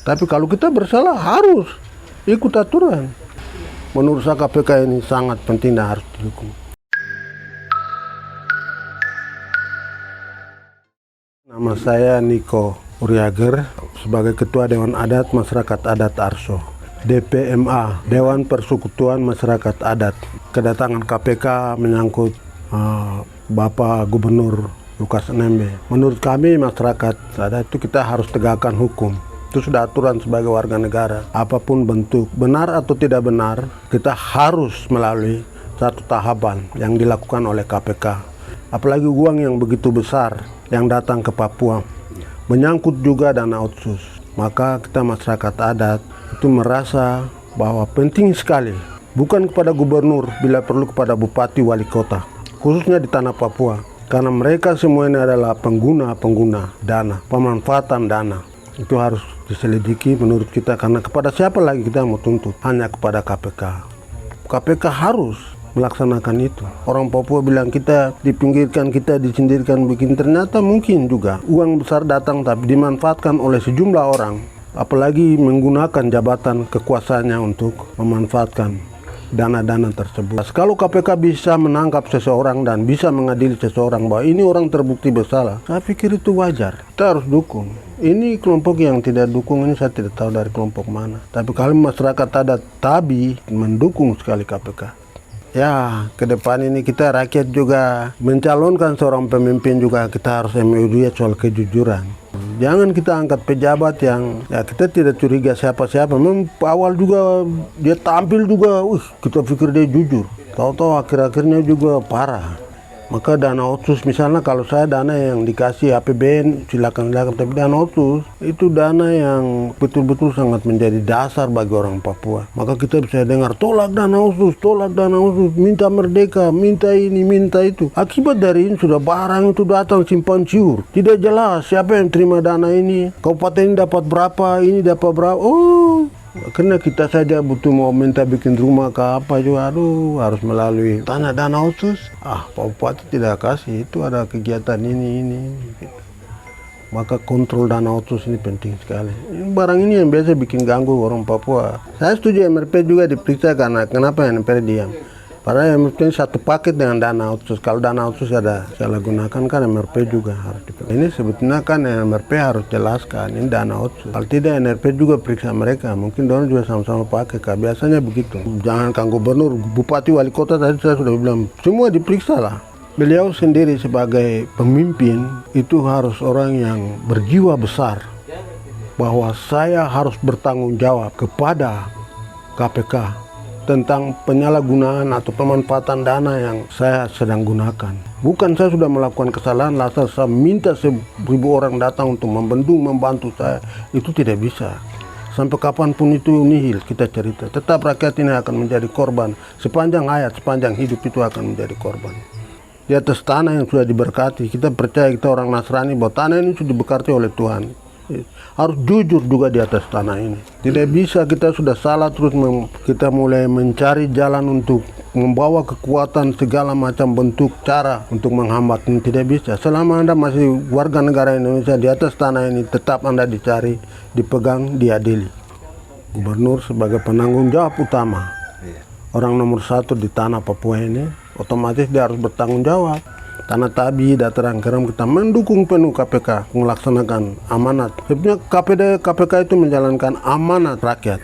Tapi kalau kita bersalah harus ikut aturan. Menurut saya KPK ini sangat penting dan harus didukung. Nama saya Niko Uriager sebagai Ketua Dewan Adat Masyarakat Adat Arso. DPMA, Dewan Persekutuan Masyarakat Adat. Kedatangan KPK menyangkut Bapak Gubernur Lukas NMB. Menurut kami masyarakat adat itu kita harus tegakkan hukum. Itu sudah aturan sebagai warga negara. Apapun bentuk, benar atau tidak benar, kita harus melalui satu tahapan yang dilakukan oleh KPK. Apalagi uang yang begitu besar yang datang ke Papua, menyangkut juga dana otsus. Maka kita masyarakat adat itu merasa bahwa penting sekali, bukan kepada gubernur, bila perlu kepada bupati wali kota, khususnya di tanah Papua. Karena mereka semua ini adalah pengguna dana, pemanfaatan dana. Itu harus diselidiki menurut kita, karena kepada siapa lagi kita mau tuntut? Hanya kepada KPK. KPK harus melaksanakan itu. Orang Papua bilang kita dipinggirkan, kita disindirkan, bikin ternyata mungkin juga uang besar datang tapi dimanfaatkan oleh sejumlah orang, apalagi menggunakan jabatan kekuasaannya untuk memanfaatkan dana-dana tersebut. Kalau KPK bisa menangkap seseorang dan bisa mengadili seseorang bahwa ini orang terbukti bersalah, saya pikir itu wajar. Kita harus dukung. Ini kelompok yang tidak dukung ini saya tidak tahu dari kelompok mana. Tapi kalau masyarakat adat Tabi mendukung sekali KPK. Ya, ke depan ini kita rakyat juga mencalonkan seorang pemimpin juga kita harus MUD soal kejujuran. Jangan kita angkat pejabat yang ya kita tidak curiga siapa-siapa. Memang awal juga dia tampil juga, kita pikir dia jujur. Tahu-tahu akhir-akhirnya juga parah. Maka dana otsus, misalnya kalau saya dana yang dikasih APBN silakan, tapi dana otsus itu dana yang betul-betul sangat menjadi dasar bagi orang Papua. Maka kita bisa dengar tolak dana otsus, minta merdeka, minta ini, minta itu. Akibat dari ini sudah barang itu datang simpan siur. Tidak jelas siapa yang terima dana ini, kabupaten ini dapat berapa, ini dapat berapa. Karena kita saja butuh mau minta bikin rumah ke apa juga, harus melalui tanah dana otsus. Pak Bupati tidak kasih, itu ada kegiatan ini. Maka kontrol dana otsus ini penting sekali. Barang ini yang biasa bikin ganggu orang Papua. Saya setuju MRP juga diperiksa, karena kenapa MRP diam? Padahal MRP satu paket dengan dana otsus. Kalau dana otsus ada salah gunakan kan MRP juga harus diperiksa. Ini sebetulnya kan MRP harus jelaskan ini dana otsus. Kalau tidak MRP juga periksa mereka. Mungkin dorang juga sama-sama pakai. Biasanya begitu. Jangankan gubernur, bupati, wali kota tadi saya sudah bilang semua diperiksa lah. Beliau sendiri sebagai pemimpin itu harus orang yang berjiwa besar, bahwa saya harus bertanggung jawab kepada KPK tentang penyalahgunaan atau pemanfaatan dana yang saya sedang gunakan. Bukan saya sudah melakukan kesalahan, lalu saya minta 1.000 orang datang untuk membantu saya. Itu tidak bisa. Sampai kapanpun itu nihil kita cerita. Tetap rakyat ini akan menjadi korban. Sepanjang hayat, sepanjang hidup itu akan menjadi korban. Di atas tanah yang sudah diberkati, kita percaya, kita orang Nasrani, bahwa tanah ini sudah diberkati oleh Tuhan. Harus jujur juga di atas tanah ini. Tidak bisa kita sudah salah terus kita mulai mencari jalan untuk membawa kekuatan segala macam bentuk cara untuk menghambat. Ini tidak bisa. Selama Anda masih warga negara Indonesia di atas tanah ini, tetap Anda dicari, dipegang, diadili. Gubernur sebagai penanggung jawab utama, orang nomor 1 di tanah Papua ini, otomatis dia harus bertanggung jawab. Tanah Tabi, Dataran Keram, kita mendukung penuh KPK melaksanakan amanat. Sebenarnya KPK itu menjalankan amanat rakyat.